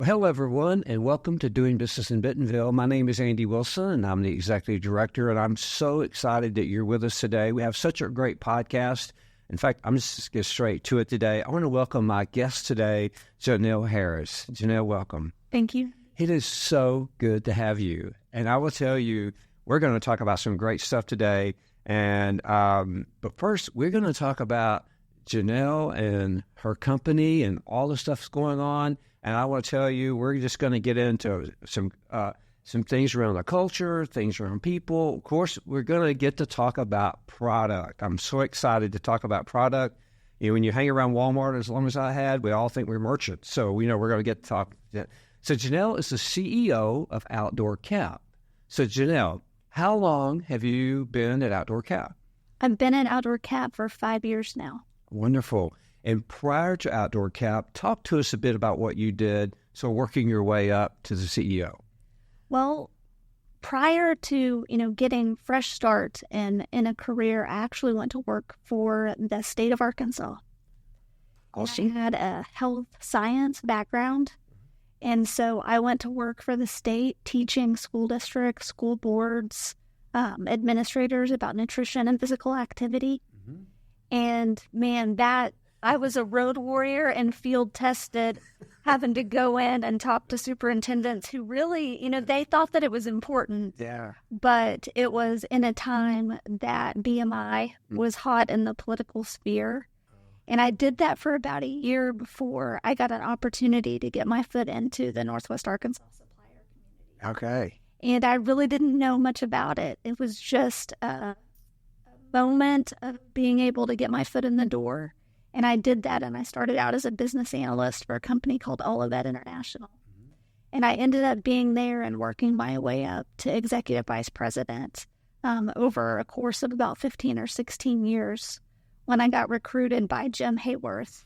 Well, hello, everyone, and welcome to Doing Business in Bentonville. My name is Andy Wilson, and I'm the Executive Director, and I'm so excited that you're with us today. We have such a great podcast. In fact, I'm just going to get straight to it today. I want to welcome my guest today, Jeanelle Harris. Jeanelle, welcome. Thank you. It is so good to have you. And I will tell you, we're going to talk about some great stuff today. And but first, we're going to talk about Jeanelle and her company and all the stuff that's going on. And I want to tell you, we're just going to get into some things around the culture, things around people. Of course, we're going to get to talk about product. I'm so excited to talk about product. You know, when you hang around Walmart as long as I had, we all think we're merchants. So we know we're going to get to talk. So Jeanelle is the CEO of Outdoor Cap. So Jeanelle, how long have you been at Outdoor Cap? I've been at Outdoor Cap for 5 years now. Wonderful. And prior to Outdoor Cap, talk to us a bit about what you did, so working your way up to the CEO. Well, prior to, getting fresh start in a career, I actually went to work for the state of Arkansas. She had a health science background. And so I went to work for the state teaching school districts, school boards, administrators about nutrition and physical activity. Mm-hmm. And man, I was a road warrior and field tested, having to go in and talk to superintendents who really, they thought that it was important. Yeah. But it was in a time that BMI was hot in the political sphere. And I did that for about a year before I got an opportunity to get my foot into the Northwest Arkansas supplier community. Okay. And I really didn't know much about it. It was just a moment of being able to get my foot in the door. And I did that, and I started out as a business analyst for a company called Olivet International. Mm-hmm. And I ended up being there and working my way up to executive vice president over a course of about 15 or 16 years when I got recruited by Jim Hayworth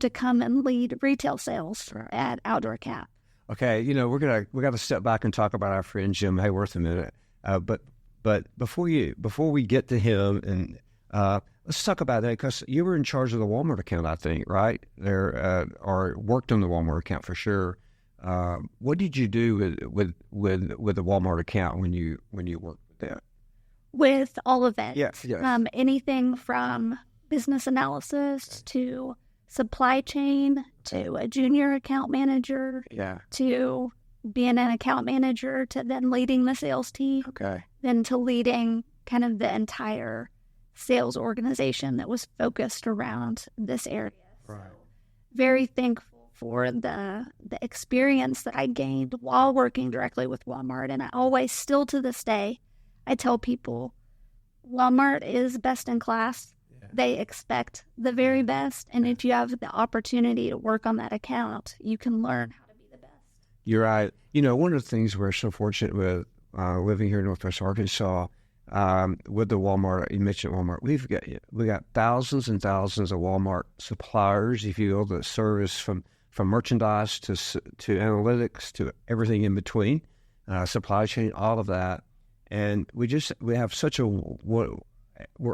to come and lead retail sales at Outdoor Cap. Okay, we got to step back and talk about our friend Jim Hayworth a minute. But before we get to him, and let's talk about that, because you were in charge of the Walmart account, I think, right? Or worked on the Walmart account for sure. What did you do with the Walmart account when you worked with that? With all of it. Yes. Anything from business analysis to supply chain to a junior account manager to being an account manager to then leading the sales team. Okay. Then to leading kind of the entire sales organization that was focused around this area. Right. So very thankful for the experience that I gained while working directly with Walmart. And I always, still to this day, I tell people Walmart is best in class. Yeah. They expect the very best. And if you have the opportunity to work on that account, you can learn how to be the best. You're right. One of the things we're so fortunate with living here in Northwest Arkansas, with the Walmart, you mentioned Walmart, we got thousands and thousands of Walmart suppliers, if you will, that service from merchandise to analytics to everything in between, supply chain, all of that. And we're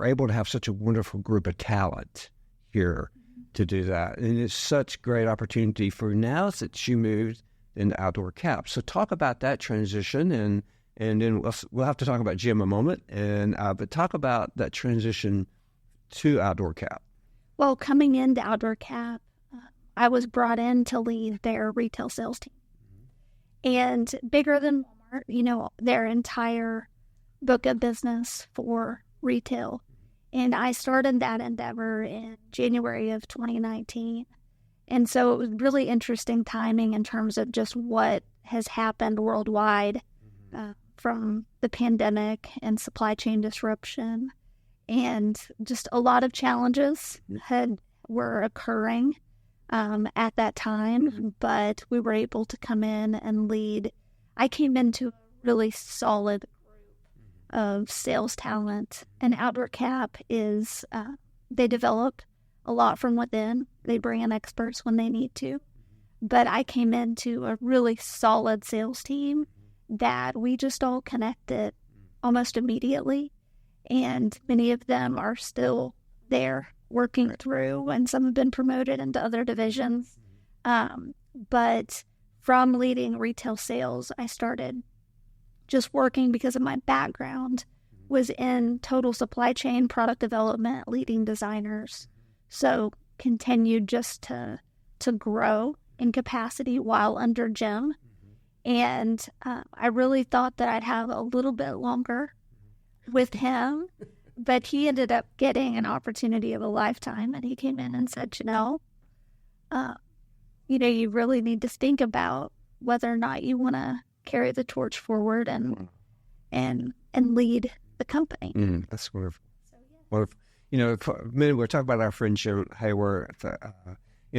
able to have such a wonderful group of talent here to do that. And it's such great opportunity for now that you moved into Outdoor Cap. So talk about that transition, and then we'll have to talk about Jim a moment, but talk about that transition to Outdoor Cap. Well, coming into Outdoor Cap, I was brought in to lead their retail sales team. And bigger than Walmart, their entire book of business for retail. And I started that endeavor in January of 2019. And so it was really interesting timing in terms of just what has happened worldwide from the pandemic and supply chain disruption. And just a lot of challenges were occurring at that time, but we were able to come in and lead. I came into a really solid group of sales talent, and Outdoor Cap is, they develop a lot from within. They bring in experts when they need to, but I came into a really solid sales team that we just all connected almost immediately, and many of them are still there working through, and some have been promoted into other divisions. But from leading retail sales, I started just working because of my background was in total supply chain, product development, leading designers. So continued just to grow in capacity while under Jim. And I really thought that I'd have a little bit longer with him, but he ended up getting an opportunity of a lifetime, and he came in and said, Jeanelle, you really need to think about whether or not you want to carry the torch forward and lead the company. That's wonderful. Wonderful. For a minute, we're talking about our friend Jim Hayworth.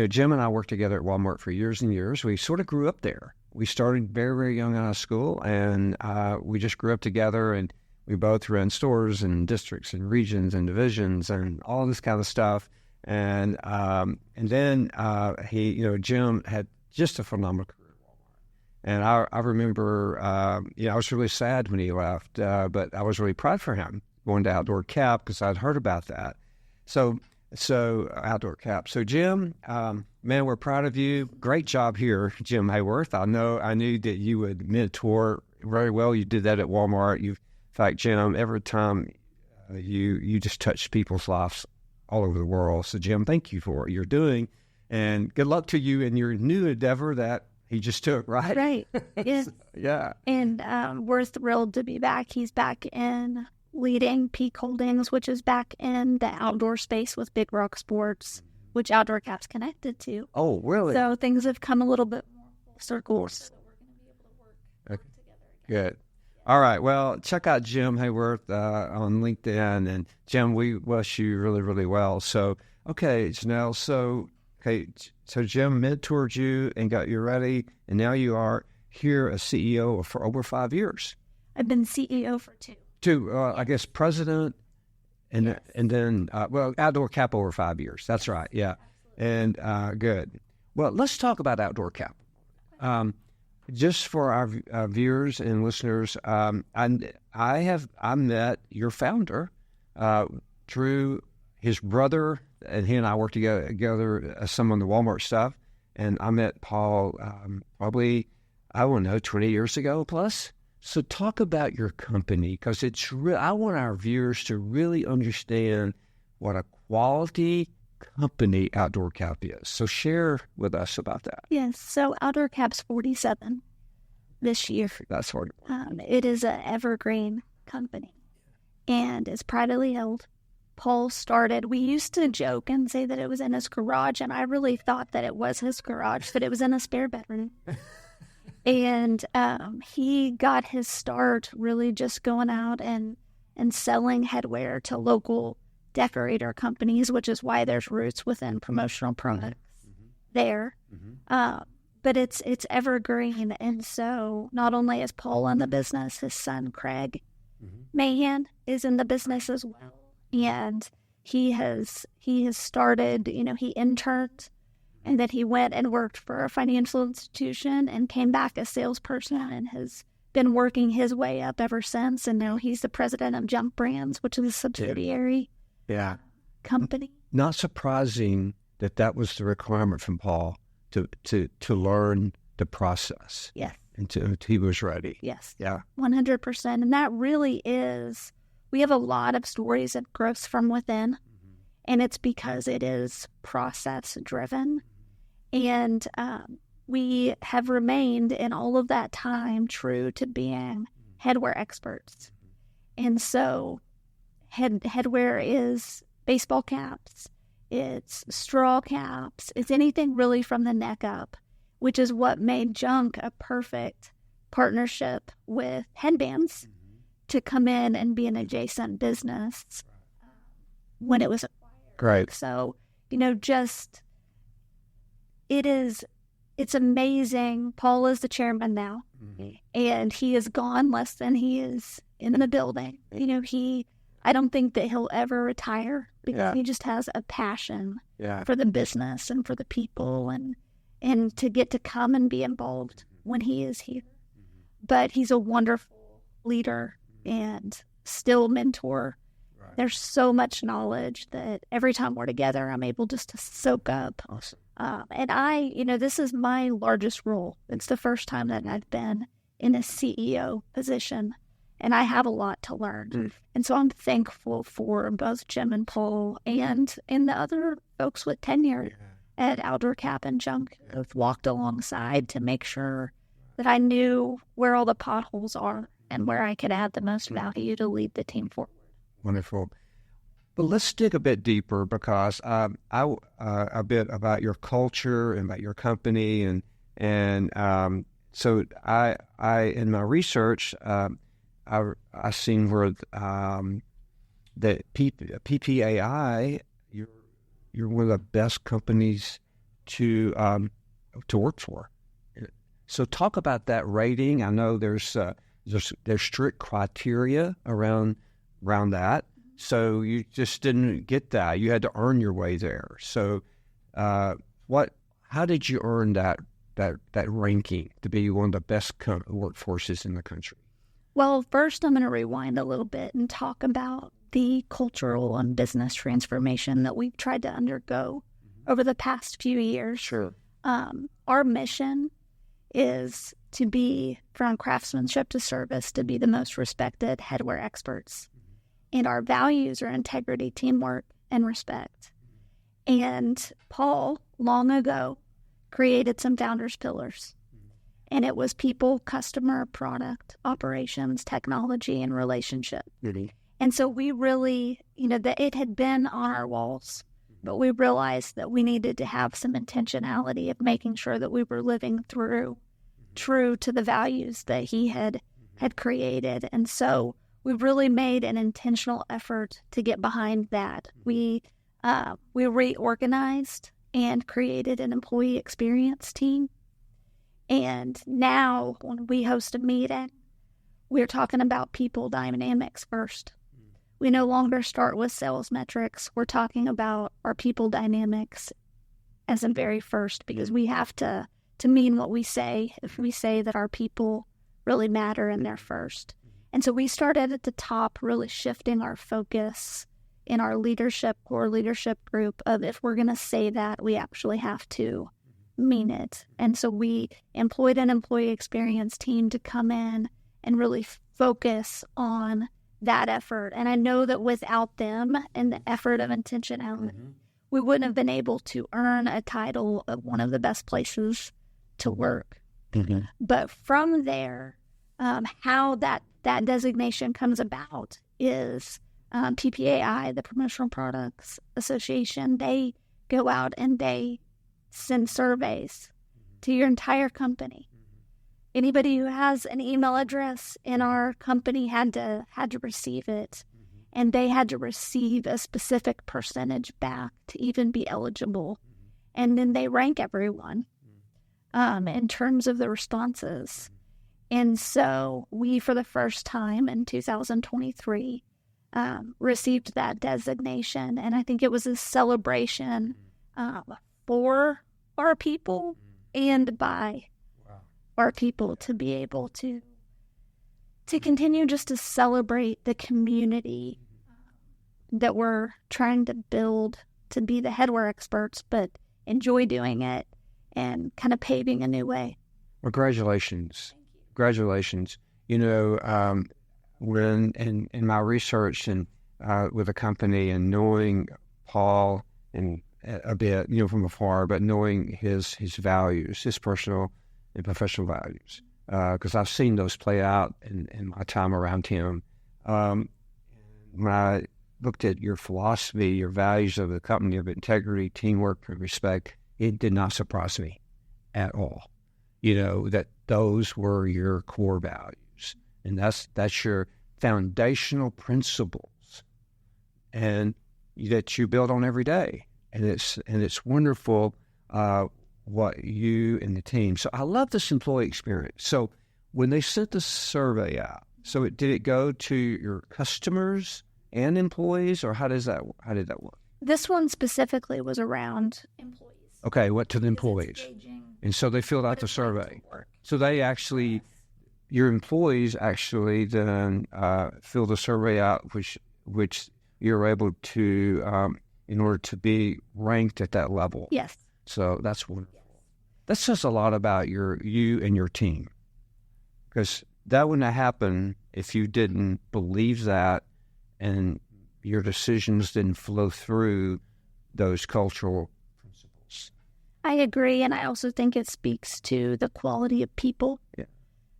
Jim and I worked together at Walmart for years and years. We sort of grew up there. We started very, very young out of school, and we just grew up together, and we both ran stores and districts and regions and divisions and all this kind of stuff. And then Jim had just a phenomenal career at Walmart. And I remember, I was really sad when he left, but I was really proud for him going to Outdoor Cap because I'd heard about that. So Outdoor Cap. So Jim, man, we're proud of you. Great job here, Jim Hayworth. I knew that you would mentor very well. You did that at Walmart. In fact, Jim, every time you just touched people's lives all over the world. So Jim, thank you for what you're doing, and good luck to you in your new endeavor that he just took. Right. Right. Yeah. Yeah. And we're thrilled to be back. He's back in leading Peak Holdings, which is back in the outdoor space with Big Rock Sports, which Outdoor Cap's connected to. Oh, really? So things have come a little bit more full circle. So we're going to be able to work together again. Good. All right. Well, check out Jim Hayworth on LinkedIn. And Jim, we wish you really, really well. So, okay, Jeanelle. So Jim mentored you and got you ready, and now you are here as CEO for over 5 years. I've been CEO for 2. I guess president, and Yes. and then Outdoor Cap over 5 years. That's right. Yeah, Absolutely. and good. Well, let's talk about Outdoor Cap. Just for our viewers and listeners, I met your founder through his brother, and he and I worked together some on the Walmart stuff. And I met Paul probably 20 years ago plus. So talk about your company, because I want our viewers to really understand what a quality company Outdoor Cap is. So share with us about that. Yes. So Outdoor Cap's 47 this year. That's hard. It is an evergreen company, and it's privately held. Paul started, we used to joke and say that it was in his garage, and I really thought that it was his garage, but it was in a spare bedroom. And he got his start really just going out and selling headwear to local decorator companies, which is why there's roots within promotional products there. But it's evergreen. And so not only is Paul in the business, his son, Craig Mahan, is in the business as well. And he has started, he interned, and then he went and worked for a financial institution and came back a salesperson and has been working his way up ever since. And now he's the president of Jump Brands, which is a subsidiary company. Not surprising that was the requirement from Paul to learn the process. Yes. Until he was ready. Yes. Yeah. 100%. And that really is, we have a lot of stories of growth from within, and it's because it is process driven. And we have remained in all of that time true to being headwear experts. And so headwear is baseball caps, it's straw caps, it's anything really from the neck up, which is what made Junk a perfect partnership with headbands to come in and be an adjacent business when it was acquired. Great. So, it's amazing. Paul is the chairman now, and he is gone less than he is in the building. I don't think that he'll ever retire because he just has a passion for the business and for the people and to get to come and be involved when he is here. But he's a wonderful leader and still mentor. There's so much knowledge that every time we're together, I'm able just to soak up. Awesome. And this is my largest role. It's the first time that I've been in a CEO position, and I have a lot to learn. And so I'm thankful for both Jim and Paul and the other folks with tenure at Outdoor Cap and Junk who've walked alongside to make sure that I knew where all the potholes are and where I could add the most value to lead the team forward. Wonderful. But let's dig a bit deeper, because a bit about your culture and about your company, so I in my research I seen where that PPAI, you're one of the best companies to work for. So talk about that rating. I know there's strict criteria around that. So you just didn't get that. You had to earn your way there. So how did you earn that ranking to be one of the best workforces in the country? Well, first I'm going to rewind a little bit and talk about the cultural and business transformation that we've tried to undergo over the past few years. Sure. Our mission is to be, from craftsmanship to service, to be the most respected headwear experts. And our values are integrity, teamwork, and respect. And Paul, long ago, created some founders' pillars. And it was people, customer, product, operations, technology, and relationship. And so we really, that it had been on our walls, but we realized that we needed to have some intentionality of making sure that we were living true to the values that he had created. And so we really made an intentional effort to get behind that. We reorganized and created an employee experience team. And now when we host a meeting, we're talking about people dynamics first. We no longer start with sales metrics. We're talking about our people dynamics as a very first, because we have to mean what we say. If we say that our people really matter and they're first. And so we started at the top, really shifting our focus in our core leadership group of, if we're going to say that, we actually have to mean it. And so we employed an employee experience team to come in and really focus on that effort. And I know that without them and the effort of intentionality, we wouldn't have been able to earn a title of one of the best places to work. But from there, how that designation comes about is PPAI, the Promotional Products Association, they go out and they send surveys to your entire company. Anybody who has an email address in our company had to receive it, and they had to receive a specific percentage back to even be eligible. And then they rank everyone in terms of the responses. And so we, for the first time in 2023, received that designation. And I think it was a celebration for our people and by our people to be able to continue just to celebrate the community that we're trying to build to be the headwear experts, but enjoy doing it and kind of paving a new way. Well, congratulations. Congratulations. When in my research and with a company and knowing Paul and a bit, from afar, but knowing his values, his personal and professional values, because I've seen those play out in my time around him. When I looked at your philosophy, your values of the company of integrity, teamwork, and respect, it did not surprise me at all. That those were your core values, and that's your foundational principles, and that you build on every day. And it's wonderful what you and the team. So I love this employee experience. So when they sent the survey out, did it go to your customers and employees, or how did that work? This one specifically was around employees. Okay, what to the employees? And so they filled out the survey. So they actually, your employees actually then filled the survey out, which you're able to, in order to be ranked at that level. Yes. So that's wonderful. That says a lot about you and your team, because that wouldn't have happened if you didn't believe that and your decisions didn't flow through those cultural principles. I agree, and I also think it speaks to the quality of people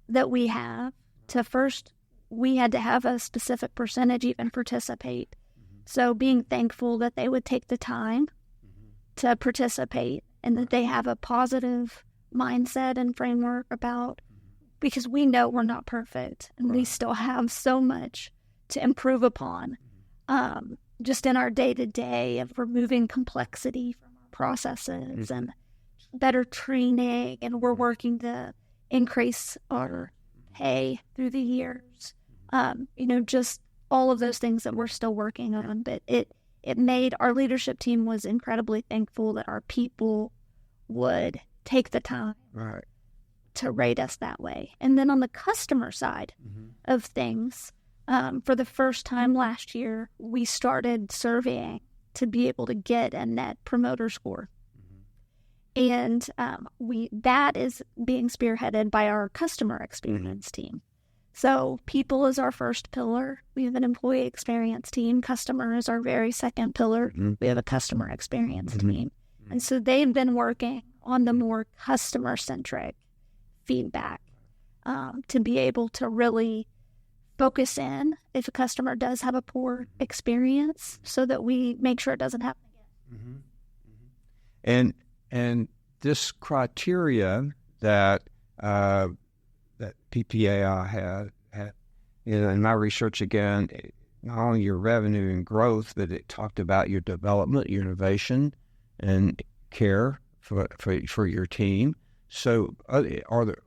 that we have. To first, we had to have a specific percentage even participate. So being thankful that they would take the time to participate and that they have a positive mindset and framework about, because we know we're not perfect and we still have so much to improve upon, just in our day-to-day of removing complexity from our processes and better training, and we're working to increase our pay through the years. Just all of those things that we're still working on. But it made our leadership team was incredibly thankful that our people would take the time to rate us that way. And then on the customer side of things, for the first time last year, we started surveying to be able to get a net promoter score. And that is being spearheaded by our customer experience team. So people is our first pillar. We have an employee experience team. Customer is our very second pillar. We have a customer experience team. And so they've been working on the more customer-centric feedback to be able to really focus in if a customer does have a poor experience so that we make sure it doesn't happen again. And this criteria that PPAI had, in my research again, not only your revenue and growth, but it talked about your development, your innovation, and care for your team. So,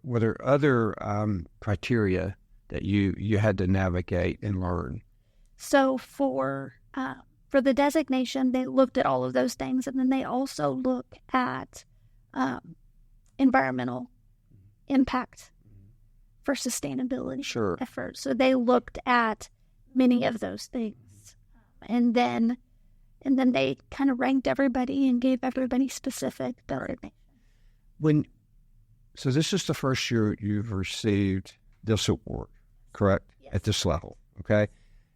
were there other criteria that you had to navigate and learn? So for the designation, they looked at all of those things, and then they also look at environmental impact for sustainability efforts. So they looked at many of those things, and then they kind of ranked everybody and gave everybody specific designation. So this is the first year you've received this award, correct? Yes. At this level, okay?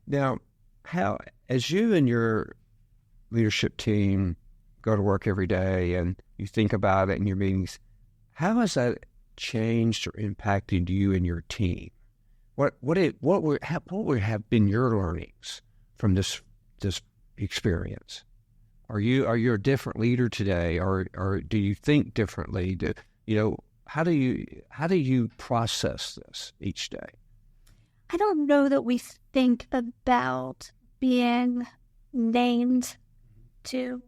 Now, how, as you and your leadership team go to work every day and you think about it in your meetings, how has that changed or impacted you and your team? What have been your learnings from this experience? Are you a different leader today, or do you think differently? How do you process this each day? I don't know that we think about being named to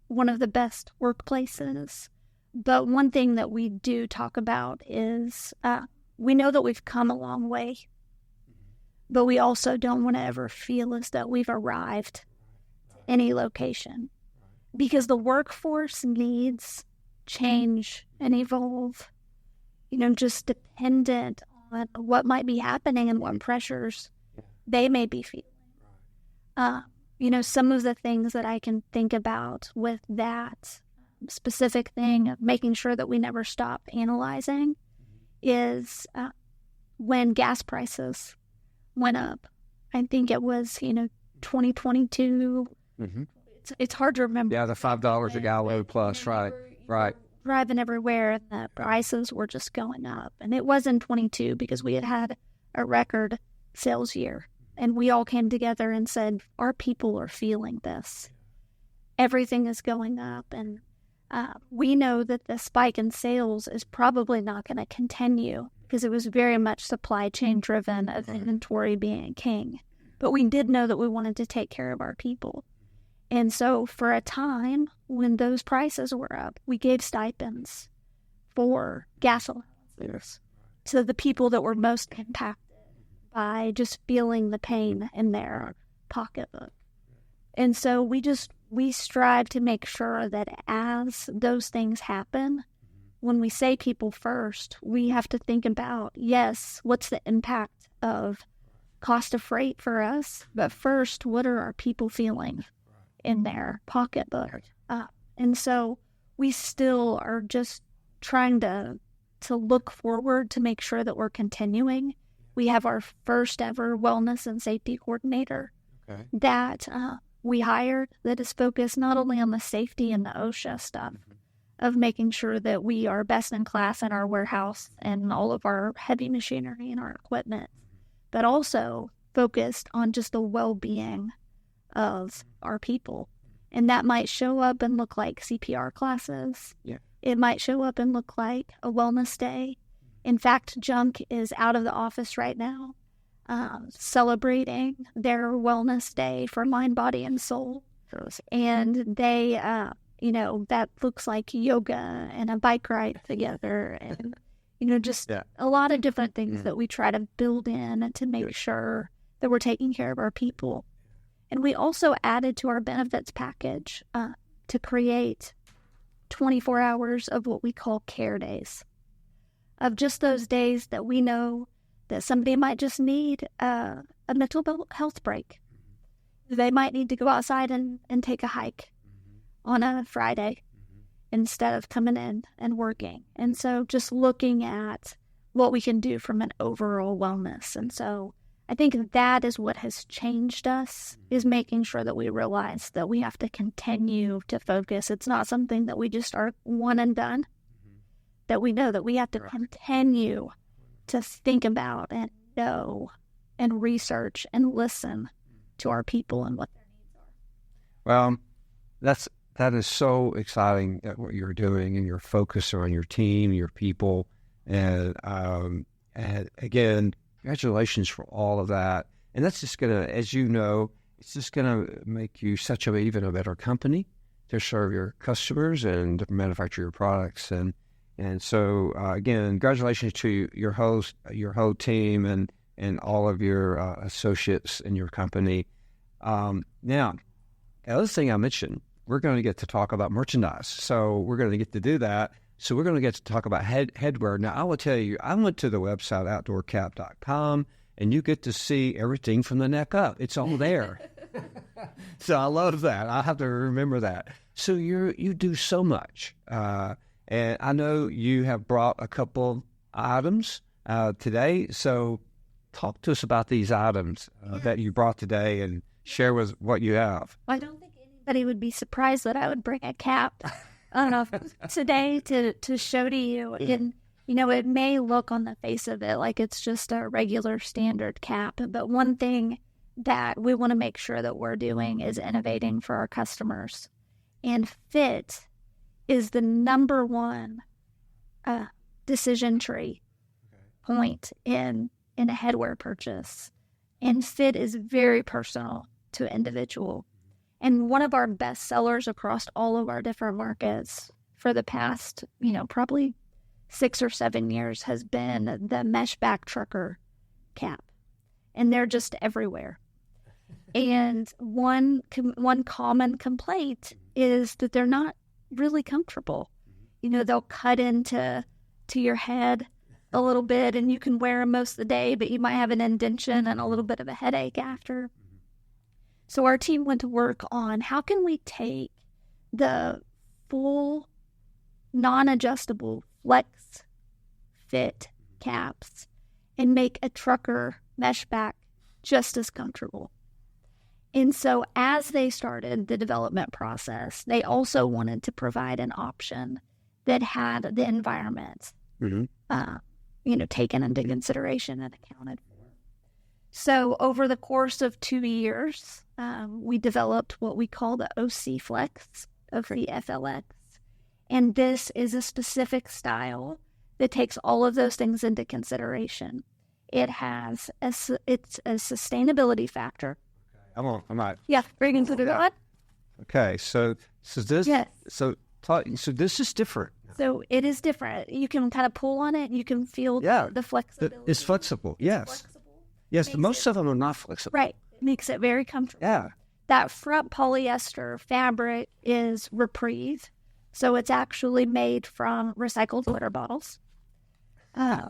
one of the best workplaces, but one thing that we do talk about is we know that we've come a long way, but we also don't want to ever feel as though we've arrived at any location, because the workforce needs change and evolve, just dependent on what might be happening and what pressures they may be feeling. Some of the things that I can think about with that specific thing of making sure that we never stop analyzing is when gas prices went up. I think it was, 2022. It's hard to remember. Yeah, the $5 a gallon plus, right. Driving everywhere, and the prices were just going up. And it was in 22 because we had a record sales year. And we all came together and said, our people are feeling this. Everything is going up. And we know that the spike in sales is probably not going to continue because it was very much supply chain driven of inventory being king. But we did know that we wanted to take care of our people. And so for a time when those prices were up, we gave stipends for gas allowances to the people that were most impacted by just feeling the pain in their pocketbook. And so we strive to make sure that as those things happen, when we say people first, we have to think about, yes, what's the impact of cost of freight for us? But first, what are our people feeling in their pocketbook? And so we still are just trying to look forward to make sure that we're continuing. We have our first ever wellness and safety coordinator that we hired that is focused not only on the safety and the OSHA stuff of making sure that we are best in class in our warehouse and all of our heavy machinery and our equipment, but also focused on just the well-being of our people. And that might show up and look like CPR classes. Yeah. It might show up and look like a wellness day. In fact, Junk is out of the office right now, celebrating their wellness day for mind, body, and soul. And they, that looks like yoga and a bike ride together and, just a lot of different things that we try to build in to make sure that we're taking care of our people. And we also added to our benefits package to create 24 hours of what we call care days, of just those days that we know that somebody might just need a mental health break. They might need to go outside and take a hike on a Friday instead of coming in and working. And so just looking at what we can do from an overall wellness. And so I think that is what has changed us, is making sure that we realize that we have to continue to focus. It's not something that we just are one and done, that we know that we have to continue to think about and know and research and listen to our people and what their needs are. Well, that is so exciting, what you're doing, and your focus on your team, your people, and again, congratulations for all of that. And that's just going to, as you know, it's just going to make you such even a better company to serve your customers and to manufacture your products. And so, again, congratulations to your whole team and all of your associates in your company. Now, the other thing I mentioned, we're going to get to talk about merchandise. So we're going to get to do that. So we're going to get to talk about headwear. Now, I will tell you, I went to the website, outdoorcap.com, and you get to see everything from the neck up. It's all there. So I love that. I have to remember that. So you do so much. And I know you have brought a couple items today. So talk to us about these items that you brought today and share with what you have. I don't think anybody would be surprised that I would bring a cap today to show to you. And, it may look on the face of it like it's just a regular standard cap. But one thing that we want to make sure that we're doing is innovating for our customers. And fit is the number one decision tree point in a headwear purchase. And fit is very personal to an individual. And one of our best sellers across all of our different markets for the past, probably 6 or 7 years has been the mesh back trucker cap. And they're just everywhere. And one common complaint is that they're not really comfortable. They'll cut into your head a little bit, and you can wear them most of the day, but you might have an indentation and a little bit of a headache after. So our team went to work on how can we take the full, non-adjustable flex fit caps and make a trucker mesh back just as comfortable. And so as they started the development process, they also wanted to provide an option that had the environment, taken into consideration and accounted for. So over the course of 2 years, we developed what we call the OC Flex of the FLX. And this is a specific style that takes all of those things into consideration. It's a sustainability factor. I'm not. Yeah, bring it to the on. Okay, so this. Yes. So this is different. So it is different. You can kind of pull on it. You can feel the flexibility. It's flexible. Yes. It's flexible. Yes. Most of them are not flexible. Right. It makes it very comfortable. Yeah. That front polyester fabric is Reprieve. So it's actually made from recycled water bottles.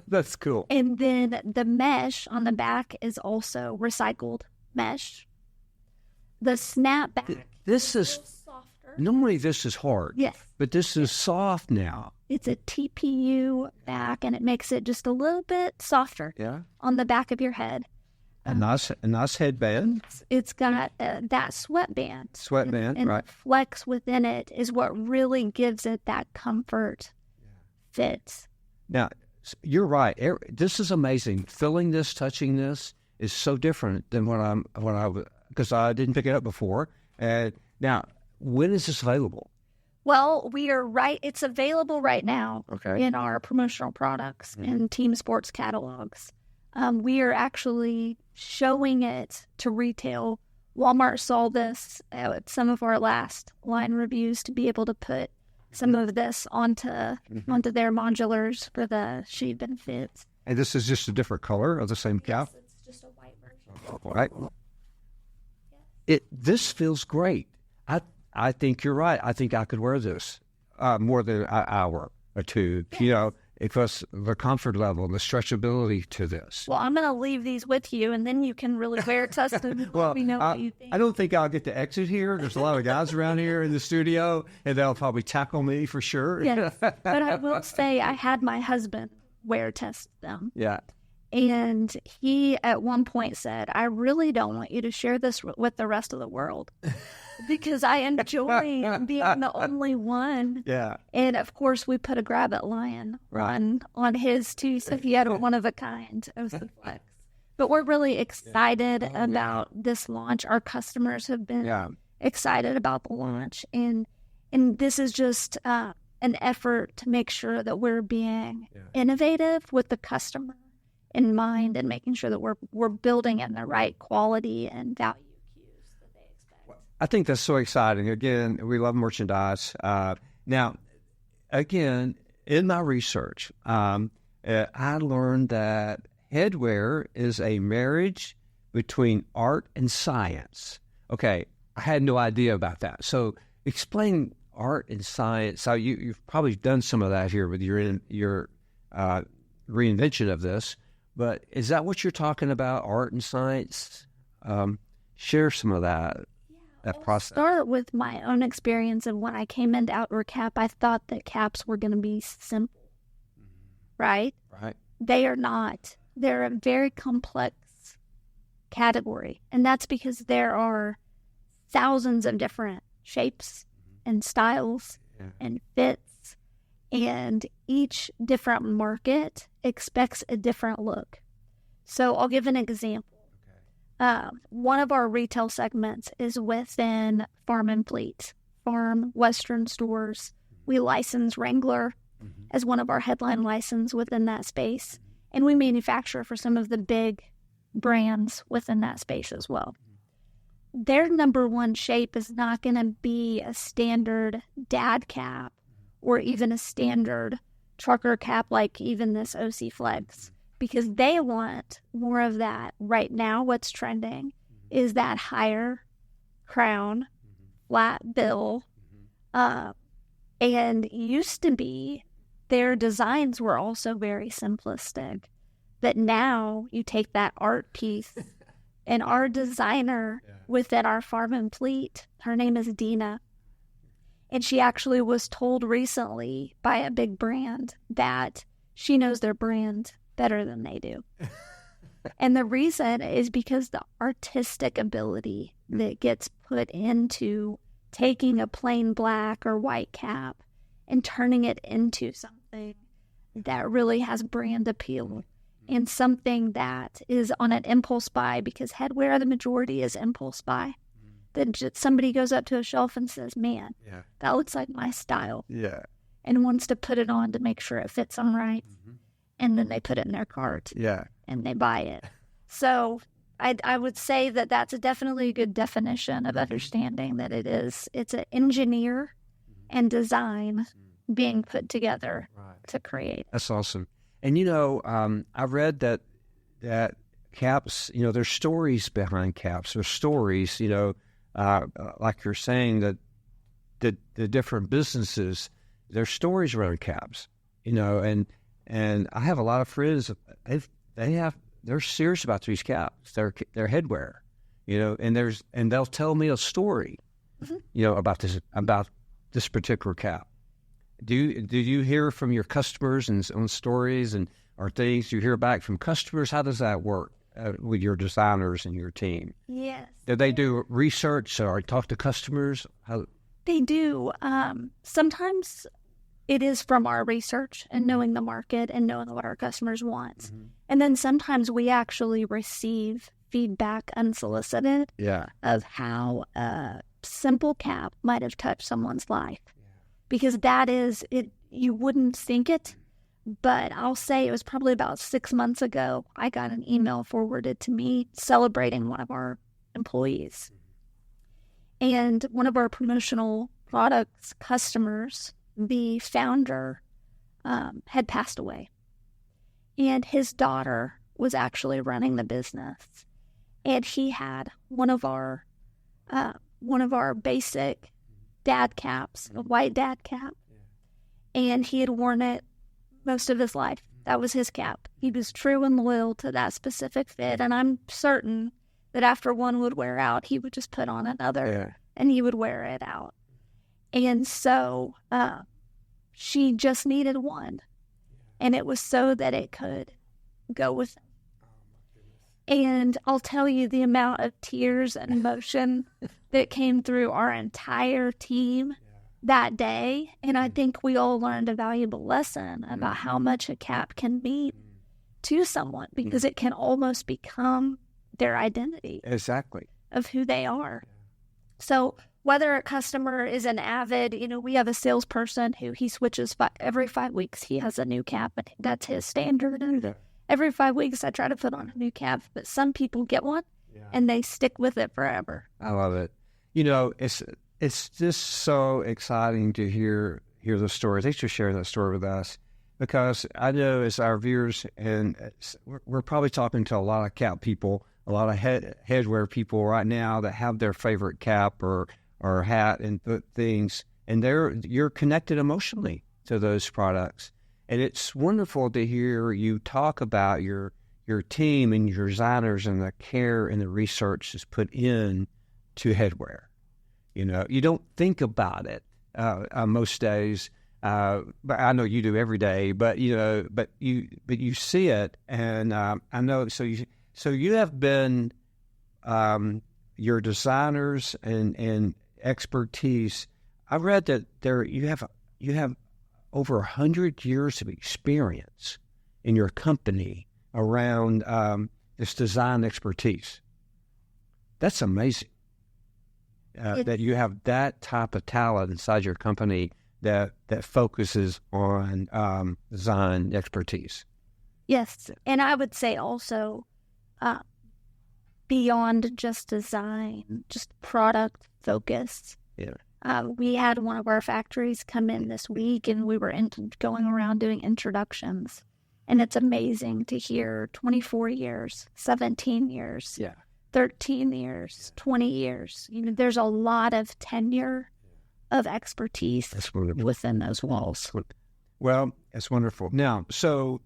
That's cool. And then the mesh on the back is also recycled mesh. The snapback This is softer. Normally this is hard. Yes. But this is soft now. It's a TPU back, and it makes it just a little bit softer on the back of your head. A nice headband. It's got that sweatband. And right. The flex within it is what really gives it that comfort fit. Now, you're right. This is amazing. Feeling this, touching this is so different than because I didn't pick it up before. And now, when is this available? Well, it's available right now in our promotional products and team sports catalogs. We are actually showing it to retail. Walmart saw this at some of our last line reviews to be able to put some of this onto their modulars for the shade benefits. And this is just a different color of the same cap? Yes, it's just a white version. Right. This feels great. I think you're right. I think I could wear this more than an hour or two, because the comfort level, the stretchability to this. Well, I'm going to leave these with you, and then you can really wear it, test and let me know what you think. I don't think I'll get to exit here. There's a lot of guys around here in the studio, and they'll probably tackle me for sure. Yes, but I will say I had my husband wear test them. Yeah. And he at one point said, I really don't want you to share this with the rest of the world because I enjoy being the only one. Yeah. And of course, we put a Grab It Lion on his too, so he had a one of a kind OC Flex. But we're really excited about this launch. Our customers have been excited about the launch. And this is just an effort to make sure that we're being innovative with the customer in mind and making sure that we're building in the right quality and value cues that they expect. I think that's so exciting. Again, we love merchandise. Now, again, in my research, I learned that headwear is a marriage between art and science. Okay, I had no idea about that. So explain art and science. So you've probably done some of that here with your reinvention of this. But is that what you're talking about, art and science? Share some of that process. I'll start with my own experience of when I came into Outdoor Cap. I thought that caps were going to be simple, right? Right. They are not. They're a very complex category, and that's because there are thousands of different shapes and styles and fits. And each different market expects a different look. So I'll give an example. One of our retail segments is within Farm and Fleet, Farm, Western stores. We license Wrangler as one of our headline license within that space. And we manufacture for some of the big brands within that space as well. Their number one shape is not going to be a standard dad cap or even a standard trucker cap like even this OC Flex, because they want more of that. Right now, what's trending is that higher crown, flat bill, and used to be their designs were also very simplistic. But now you take that art piece and our designer within our Farm and Fleet, her name is Dina, and she actually was told recently by a big brand that she knows their brand better than they do. And the reason is because the artistic ability that gets put into taking a plain black or white cap and turning it into something that really has brand appeal and something that is on an impulse buy, because headwear, the majority is impulse buy. Then somebody goes up to a shelf and says, man, that looks like my style. Yeah. And wants to put it on to make sure it fits them right. And then they put it in their cart. Yeah. And they buy it. So I would say that that's definitely a good definition of understanding that it's an engineer and design being put together to create. That's awesome. And, I read that caps, there's stories behind caps. There's stories, like you're saying, that the different businesses, there's stories around caps, and I have a lot of friends, they're serious about these caps. They're headwear, and they'll tell me a story about this particular cap. Do you hear from your customers and on stories or things you hear back from customers? How does that work with your designers and your team? Yes. Do they do research or talk to customers? They do. Sometimes it is from our research and knowing the market and knowing what our customers want. And then sometimes we actually receive feedback unsolicited of how a simple cap might have touched someone's life. Because that is it. You wouldn't think it, but I'll say it was probably about 6 months ago. I got an email forwarded to me celebrating one of our employees. And one of our promotional products customers, the founder, had passed away. And his daughter was actually running the business. And he had one of our basic dad caps, a white dad cap. And he had worn it most of his life. That was his cap. He was true and loyal to that specific fit. And I'm certain that after one would wear out, he would just put on another and he would wear it out. And so she just needed one. And it was so that it could go with him. And I'll tell you the amount of tears and emotion that came through our entire team that day. And I think we all learned a valuable lesson about how much a cap can mean to someone, because it can almost become their identity. Exactly. Of who they are. So whether a customer is an avid, we have a salesperson who he switches every 5 weeks. He has a new cap, and that's his standard. And every 5 weeks, I try to put on a new cap. But some people get one, and they stick with it forever. I love it. It's just so exciting to hear the story. Thanks for sharing that story with us, because I know as our viewers, and we're probably talking to a lot of cap people, a lot of headwear people right now that have their favorite cap or hat and things, and you're connected emotionally to those products. And it's wonderful to hear you talk about your team and your designers and the care and the research that's put in to headwear. You don't think about it most days, but I know you do every day. But you see it, and I know. So you have been your designers and expertise. I read that you have over 100 years of experience in your company around this design expertise. That's amazing. That you have that type of talent inside your company that focuses on design expertise. Yes, and I would say also beyond just design, just product focus. Yeah. We had one of our factories come in this week, and we were going around doing introductions. And it's amazing to hear 24 years, 17 years. 13 years, 20 years. There's a lot of tenure of expertise within those walls. Well, it's wonderful. Now, from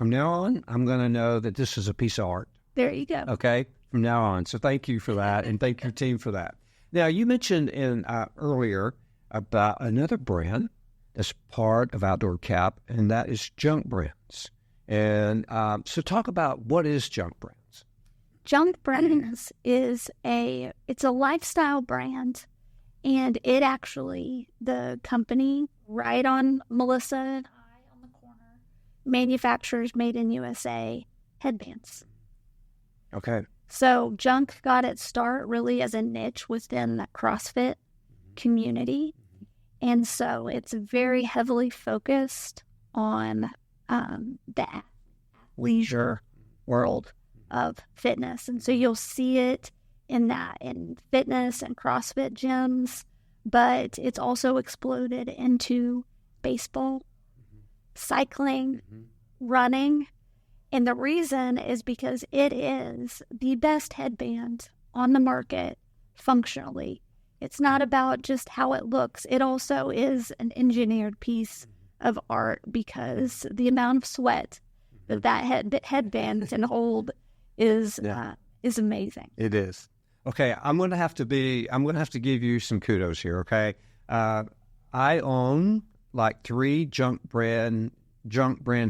now on, I'm going to know that this is a piece of art. There you go. Okay, from now on. So thank you for that, and thank your team for that. Now, you mentioned earlier about another brand that's part of Outdoor Cap, and that is Junk Brands. And so talk about what is Junk Brands. Junk Brands is a lifestyle brand, and it actually, the company right on Melissa and I on the corner, manufactures made in USA headbands. Okay. So Junk got its start really as a niche within the CrossFit community, and so it's very heavily focused on the leisure world of fitness. And so you'll see it in fitness and CrossFit gyms, but it's also exploded into baseball, cycling, running. And the reason is because it is the best headband on the market functionally. It's not about just how it looks. It also is an engineered piece of art, because the amount of sweat that headband can hold is amazing. It is. Okay, I'm going to have to give you some kudos here, okay? I own like 3 junk brand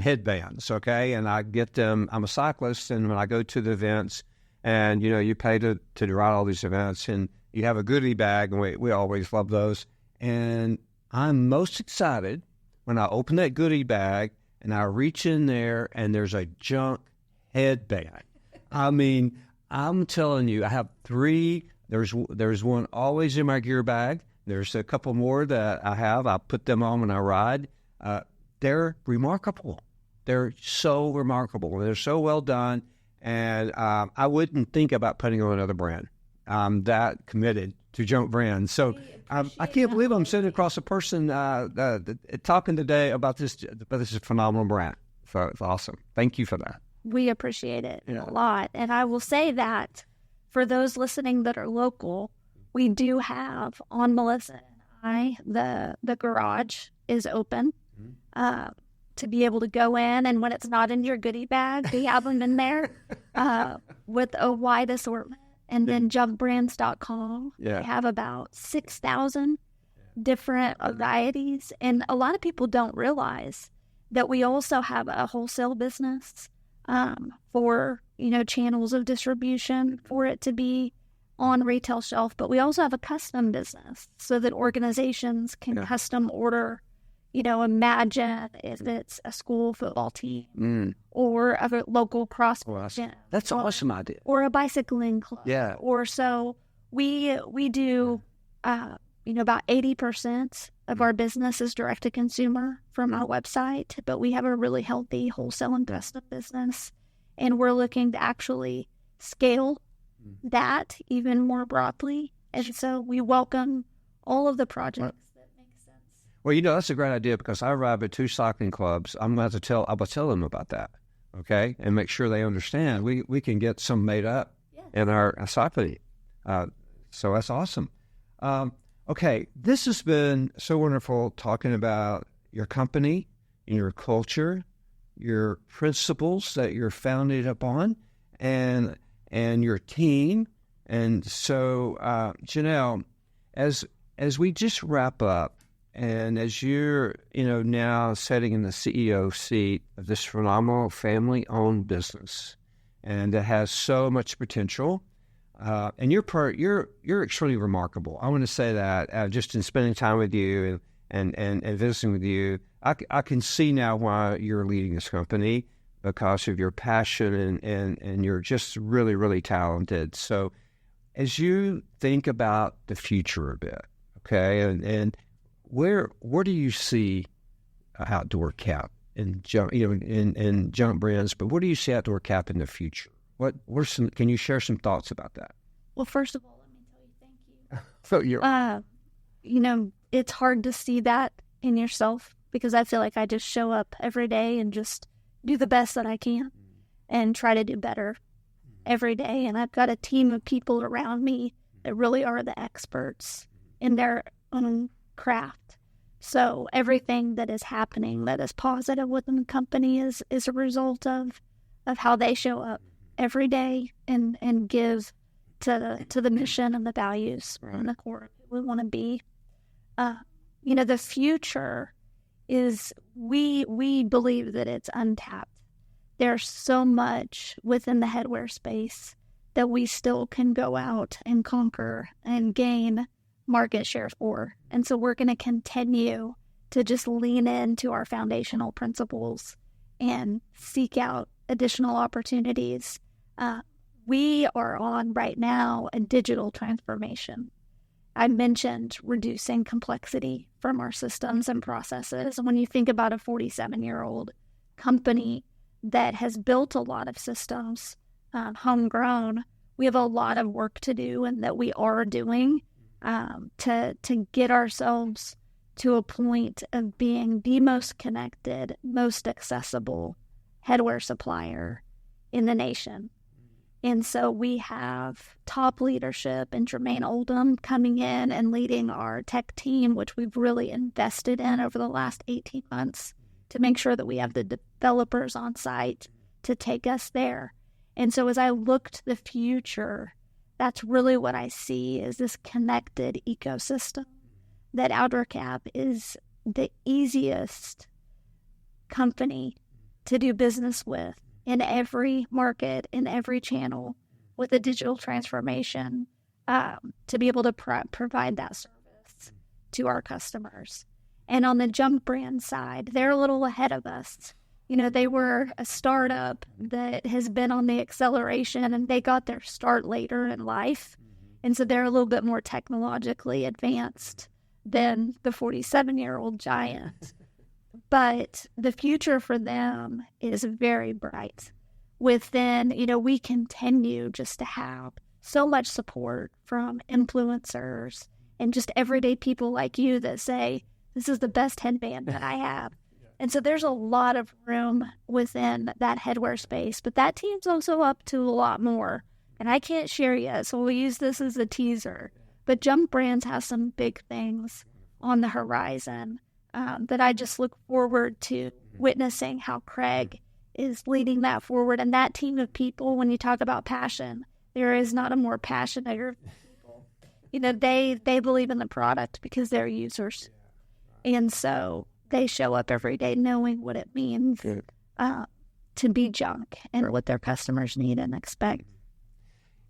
headbands, okay? And I get them. I'm a cyclist, and when I go to the events, and you pay to ride all these events, and you have a goodie bag, and we always love those. And I'm most excited when I open that goodie bag and I reach in there and there's a junk headband. I mean, I'm telling you, I have 3. There's one always in my gear bag. There's a couple more that I have. I put them on when I ride. They're remarkable. They're so remarkable. They're so well done. And I wouldn't think about putting on another brand. I'm that committed to junk brands. So I can't believe I'm sitting across a person talking today about this. But this is a phenomenal brand. So it's awesome. Thank you for that. We appreciate it a lot. And I will say that for those listening that are local, we do have on Melissa and I, the garage is open to be able to go in. And when it's not in your goodie bag, we have them in there with a wide assortment. And then junkbrands.com, they have about 6,000 different varieties. And a lot of people don't realize that we also have a wholesale business for, channels of distribution for it to be on retail shelf. But we also have a custom business so that organizations can custom order, imagine if it's a school football team or a local CrossFit gym. That's an awesome idea. Or a bicycling club. Yeah. Or so we do, about 80% of our business is direct to consumer from our website, but we have a really healthy wholesale and custom business. And we're looking to actually scale that even more broadly. And so we welcome all of the projects that make sense. Well, that's a great idea because I arrive at 2 cycling clubs. I will tell them about that, okay, and make sure they understand. We can get some made up in our cycling. So that's awesome. Okay, this has been so wonderful talking about your company and your culture, your principles that you're founded upon, and your team. And so, Jeanelle, as we just wrap up, and as you're, now sitting in the CEO seat of this phenomenal family-owned business, and that has so much potential, and you're extremely remarkable. I want to say that just in spending time with you and visiting with you, I can see now why you're leading this company because of your passion and you're just really, really talented. So as you think about the future a bit, okay, and where do you see Outdoor Cap in junk, in junk brands, but where do you see Outdoor Cap in the future? Can you share some thoughts about that? Well, first of all, let me tell you thank you. So you're, it's hard to see that in yourself because I feel like I just show up every day and just do the best that I can and try to do better every day. And I've got a team of people around me that really are the experts in their own craft. So everything that is happening that is positive within the company is a result of how they show up every day and give to the mission and the values and the core we want to be. The future is we believe that it's untapped. There's so much within the headwear space that we still can go out and conquer and gain market share for. And so we're going to continue to just lean into our foundational principles and seek out additional opportunities. We are on right now a digital transformation. I mentioned reducing complexity from our systems and processes. When you think about a 47-year-old company that has built a lot of systems, homegrown, we have a lot of work to do and that we are doing to get ourselves to a point of being the most connected, most accessible headwear supplier in the nation. And so we have top leadership and Jermaine Oldham coming in and leading our tech team, which we've really invested in over the last 18 months to make sure that we have the developers on site to take us there. And so as I look to the future, that's really what I see is this connected ecosystem, that Outdoor Cap is the easiest company to do business with in every market, in every channel, with a digital transformation, to be able to provide that service to our customers. And on the Jump brand side, they're a little ahead of us. You know, they were a startup that has been on the acceleration, and they got their start later in life. And so they're a little bit more technologically advanced than the 47-year-old giant. But the future for them is very bright. Within, you know, we continue just to have so much support from influencers and just everyday people like you that say, this is the best headband that I have. And so there's a lot of room within that headwear space, but that team's also up to a lot more. And I can't share yet, so we'll use this as a teaser. But Jump Brands has some big things on the horizon that I just look forward to witnessing how Craig is leading that forward. And that team of people, when you talk about passion, there is not a more passionate group of people. You know, they believe in the product because they're users. And so they show up every day knowing what it means to be junk and what their customers need and expect.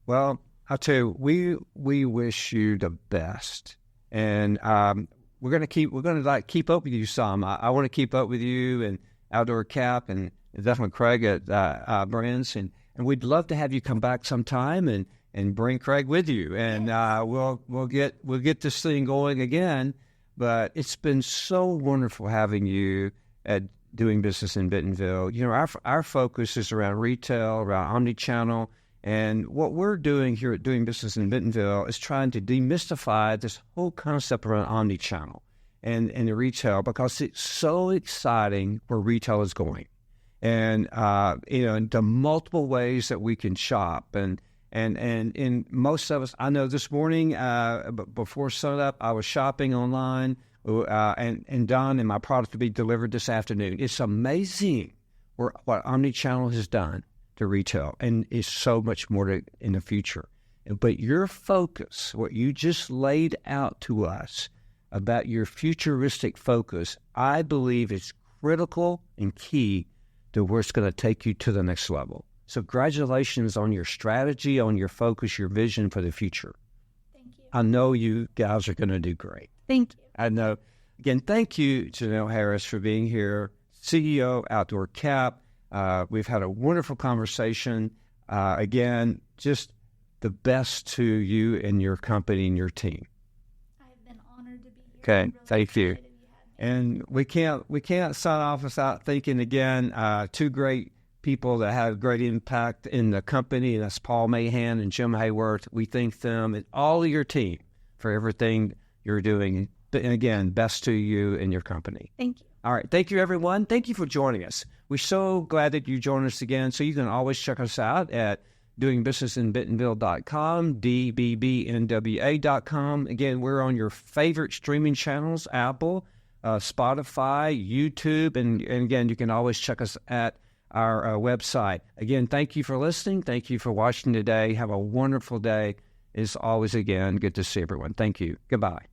Well, I'll tell you, we wish you the best. And we're gonna keep up with you some. I want to keep up with you and Outdoor Cap and definitely Craig at Brands, and we'd love to have you come back sometime and bring Craig with you, and we'll get this thing going again. But it's been so wonderful having you at Doing Business in Bentonville. You know, our focus is around retail, around omni-channel, and what we're doing here at Doing Business in Bentonville is trying to demystify this whole concept around omni-channel and the retail, because it's so exciting where retail is going, and you know, the multiple ways that we can shop, and in most of us, I know this morning before sunup, I was shopping online, and done, and my product will be delivered this afternoon. It's amazing what omni-channel has done to retail, and is so much more in the future. But your focus, what you just laid out to us about your futuristic focus, I believe is critical and key to where it's going to take you to the next level. So congratulations on your strategy, on your focus, your vision for the future. Thank you. I know you guys are going to do great. Thank you. I know. Again, thank you, Jeanelle Harris, for being here, CEO, Outdoor Cap. We've had a wonderful conversation. Again, just the best to you and your company and your team. I've been honored to be here. Okay, Really thank you. appreciated you having me. And we can't sign off without thanking again two great people that have great impact in the company, and that's Paul Mahan and Jim Hayworth. We thank them and all of your team for everything you're doing. And again, best to you and your company. Thank you. All right. Thank you, everyone. Thank you for joining us. We're so glad that you joined us again. So you can always check us out at doingbusinessinbentonville.com, dbbnwa.com. Again, we're on your favorite streaming channels, Apple, Spotify, YouTube, and again, you can always check us at our website. Again, thank you for listening. Thank you for watching today. Have a wonderful day. It's always, again, good to see everyone. Thank you. Goodbye.